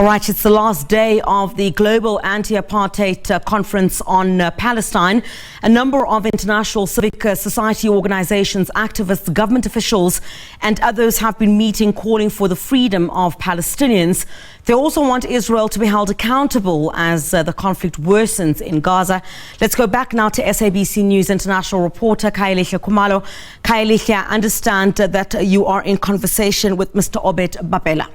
All right, it's the last day of the global anti-apartheid conference on Palestine. A number of international civic society organizations, activists, government officials and others have been meeting calling for the freedom of Palestinians. They also want Israel to be held accountable as the conflict worsens in Gaza. Let's go back now to SABC News international reporter Khayelihle Khumalo. Khayelihle, I understand that you are in conversation with Mr. Obed Babela.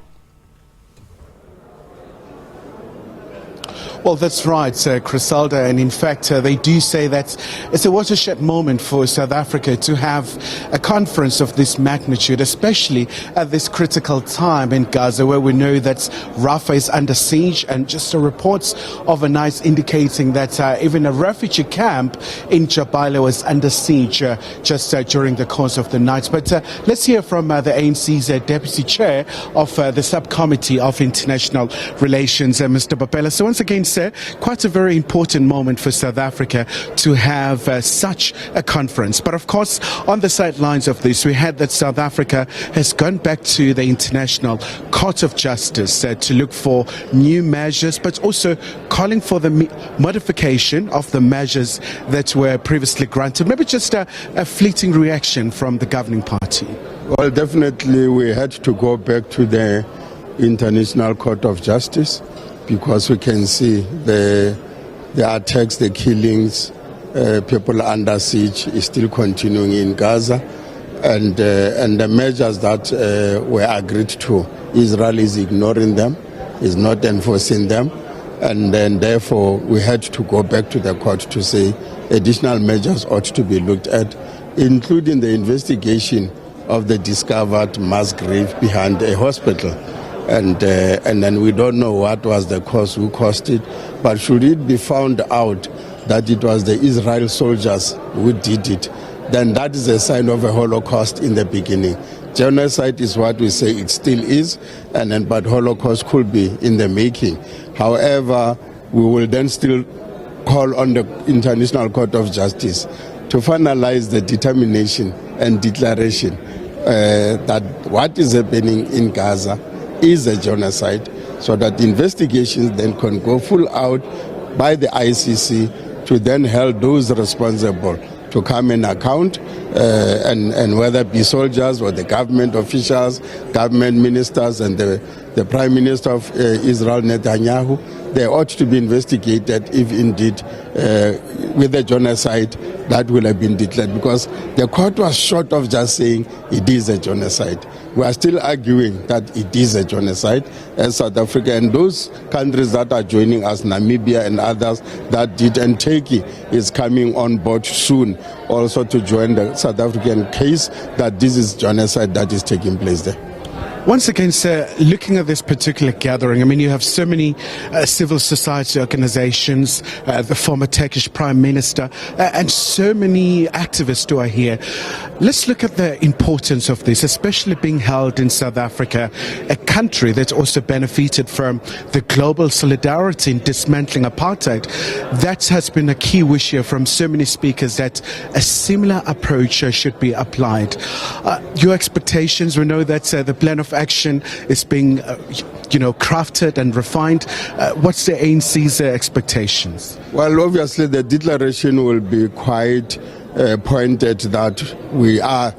Well, that's right, Griselda, and in fact they do say that it's a watershed moment for South Africa to have a conference of this magnitude, especially at this critical time in Gaza, where we know that Rafah is under siege, and just the reports overnight indicating that even a refugee camp in Jabalia was under siege just during the course of the night. But let's hear from the ANC's Deputy Chair of the Subcommittee of International Relations, Mr. Babela. So once again, sir, quite a very important moment for South Africa to have such a conference. But of course, on the sidelines of this, we heard that South Africa has gone back to the International Court of Justice to look for new measures, but also calling for the modification of the measures that were previously granted. Maybe just a fleeting reaction from the governing party. Well, definitely we had to go back to the International Court of Justice, because we can see the attacks, the killings, people under siege is still continuing in Gaza, and the measures that were agreed to, Israel is ignoring them, is not enforcing them, and then therefore we had to go back to the court to say additional measures ought to be looked at, including the investigation of the discovered mass grave behind a hospital. And then we don't know what was the cause, who caused it. But should it be found out that it was the Israel soldiers who did it, then that is a sign of a Holocaust in the beginning. Genocide is what we say it still is, but Holocaust could be in the making. However, we will then still call on the International Court of Justice to finalize the determination and declaration that what is happening in Gaza is a genocide, so that investigations then can go full out by the ICC to then hold those responsible to come and account, and whether it be soldiers or the government officials, government ministers, and the Prime Minister of Israel, Netanyahu, they ought to be investigated if indeed with the genocide that will have been declared, because the court was short of just saying it is a genocide. We are still arguing that it is a genocide as South Africa and those countries that are joining us, Namibia and others that did, and Turkey is coming on board soon also to join the South African case that this is genocide that is taking place there. Once again, sir, looking at this particular gathering, I mean, you have so many civil society organizations, the former Turkish Prime Minister, and so many activists who are here. Let's look at the importance of this, especially being held in South Africa, a country that also benefited from the global solidarity in dismantling apartheid. That has been a key wish here from so many speakers, that a similar approach should be applied. Your expectations, we know that the plan of action is being crafted and refined. What's the ANC's expectations? Well, obviously the declaration will be quite pointed that we are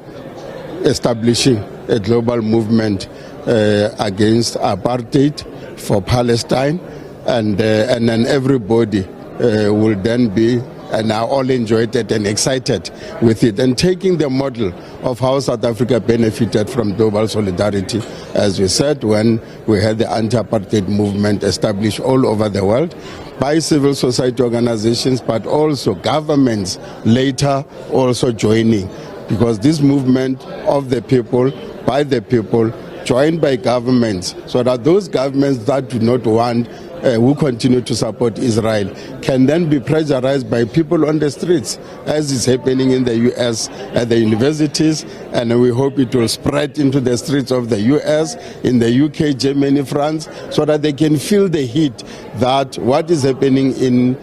establishing a global movement against apartheid for Palestine, and then everybody will then be and are all enjoyed it and excited with it, and taking the model of how South Africa benefited from global solidarity, as we said, when we had the anti-apartheid movement established all over the world by civil society organizations, but also governments later also joining, because this movement of the people, by the people, joined by governments, so that those governments that do not want who continue to support Israel can then be pressurized by people on the streets, as is happening in the US at the universities, and we hope it will spread into the streets of the US, in the UK, Germany, France, so that they can feel the heat that what is happening in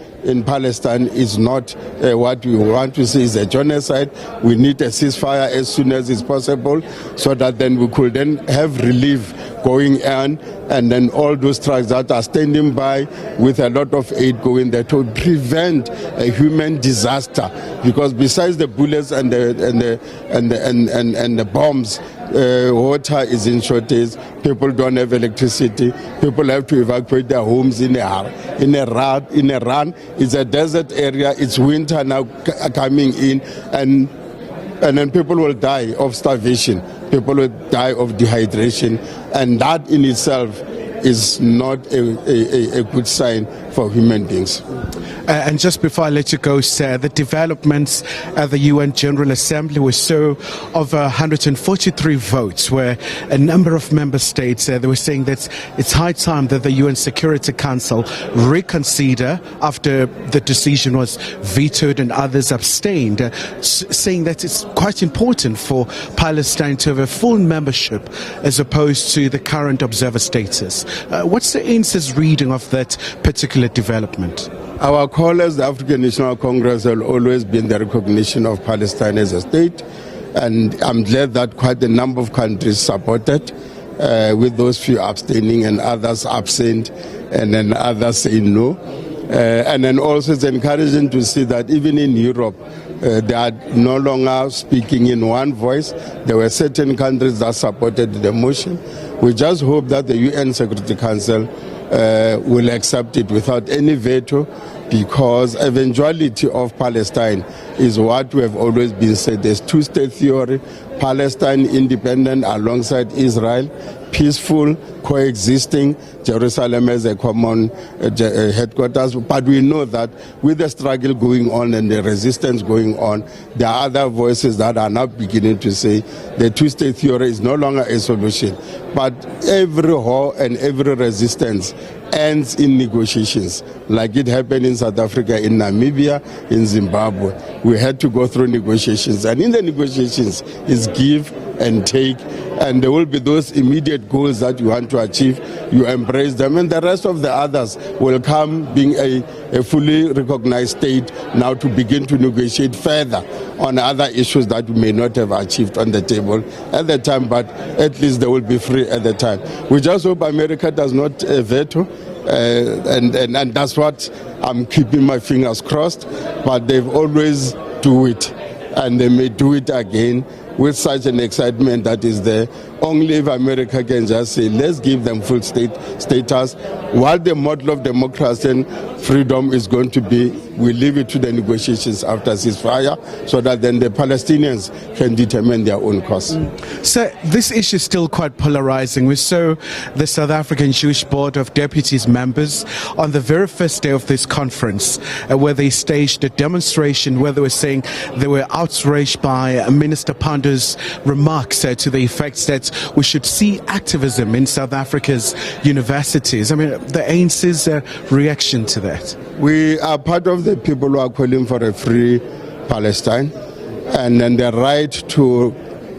Palestine is not what we want to see is a genocide. We need a ceasefire as soon as is possible, so that then we could then have relief going on, and then all those trucks that are standing by with a lot of aid going there to prevent a human disaster. Because besides the bullets and the bombs, water is in shortage. People don't have electricity. People have to evacuate their homes in Iran. It's a desert area. It's winter now coming in, and then people will die of starvation. People will die of dehydration, and that in itself is not a good sign for human beings. And just before I let you go, sir, the developments at the UN General Assembly were so over 143 votes, where a number of member states they were saying that it's high time that the UN Security Council reconsider after the decision was vetoed and others abstained, saying that it's quite important for Palestine to have a full membership as opposed to the current observer status. What's the ANC's reading of that particular development? Our call as the African National Congress has always been the recognition of Palestine as a state, and I'm glad that quite a number of countries supported, with those few abstaining and others absent, and then others saying no. And then also it's encouraging to see that even in Europe, they are no longer speaking in one voice. There were certain countries that supported the motion. We just hope that the UN Security Council will accept it without any veto, because eventuality of Palestine is what we have always been said. There's two-state theory, Palestine independent alongside Israel, peaceful, coexisting, Jerusalem as a common headquarters. But we know that with the struggle going on and the resistance going on, there are other voices that are now beginning to say the two-state theory is no longer a solution. But every war and every resistance ends in negotiations, like it happened in South Africa, in Namibia, in Zimbabwe. We had to go through negotiations, and in the negotiations is give and take, and there will be those immediate goals that you want to achieve. You embrace them, and the rest of the others will come being a fully recognized state now to begin to negotiate further on other issues that we may not have achieved on the table at the time, but at least they will be free at the time. We just hope America does not veto, and that's what I'm keeping my fingers crossed, but they've always do it, and they may do it again with such an excitement that is there. Only if America can just say, let's give them full status. What the model of democracy and freedom is going to be, we leave it to the negotiations after ceasefire, so that then the Palestinians can determine their own course. So this issue is still quite polarizing. We saw the South African Jewish Board of Deputies members on the very first day of this conference, where they staged a demonstration where they were saying they were outraged by Minister Pando's remarks to the effect that we should see activism in South Africa's universities. I mean, the ANC's reaction to that? We are part of the people who are calling for a free Palestine, and then the right to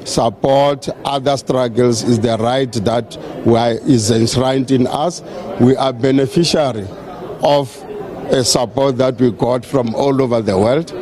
support other struggles is the right that is enshrined in us. We are beneficiary of a support that we got from all over the world,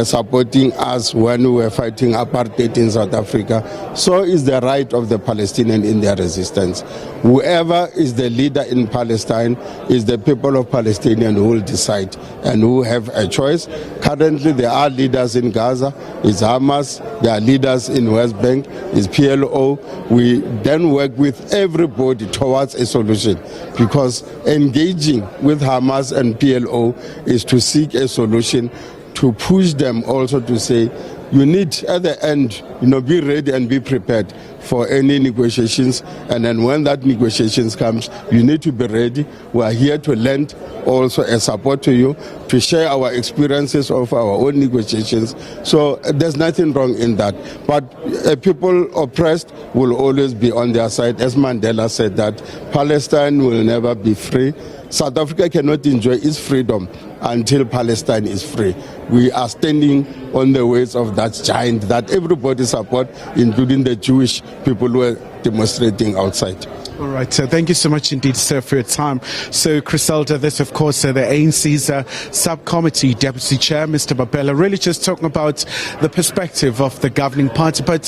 supporting us when we were fighting apartheid in South Africa. So is the right of the Palestinians in their resistance. Whoever is the leader in Palestine is the people of Palestine who will decide and who have a choice. Currently there are leaders in Gaza, it's Hamas, there are leaders in West Bank, it's PLO. We then work with everybody towards a solution, because engaging with Hamas and PLO is to seek a solution, to push them also to say, you need at the end, be ready and be prepared for any negotiations. And then when that negotiations comes, you need to be ready. We are here to lend also a support to you, to share our experiences of our own negotiations. So there's nothing wrong in that. But people oppressed will always be on their side. As Mandela said, that Palestine will never be free. South Africa cannot enjoy its freedom until Palestine is free. We are standing on the ways of that giant that everybody supports, including the Jewish people who are demonstrating outside. All right, so thank you so much indeed, sir, for your time. So, Griselda, this, of course, the ANC's subcommittee deputy chair, Mr. Babella, really just talking about the perspective of the governing party. But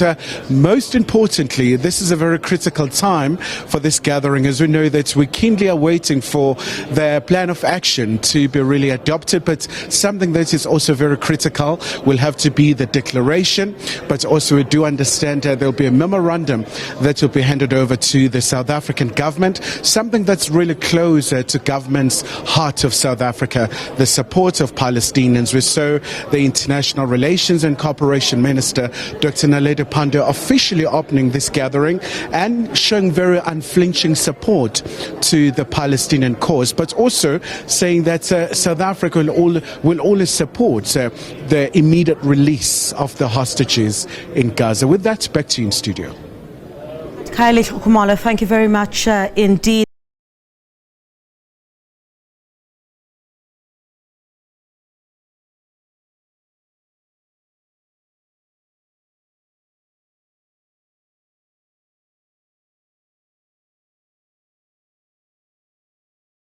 most importantly, this is a very critical time for this gathering, as we know that we keenly are waiting for the plan of action to be really adopted. But something that is also very critical will have to be the declaration. But also we do understand there will be a memorandum that will be handed over to the South African government, something that's really closer to government's heart of South Africa, the support of Palestinians. We saw the International Relations and Cooperation Minister, Dr. Naledi Pandor, officially opening this gathering and showing very unflinching support to the Palestinian cause, but also saying that South Africa will always support the immediate release of the hostages in Gaza. With that, back to you in studio. Khayelihle Khumalo, thank you very much indeed.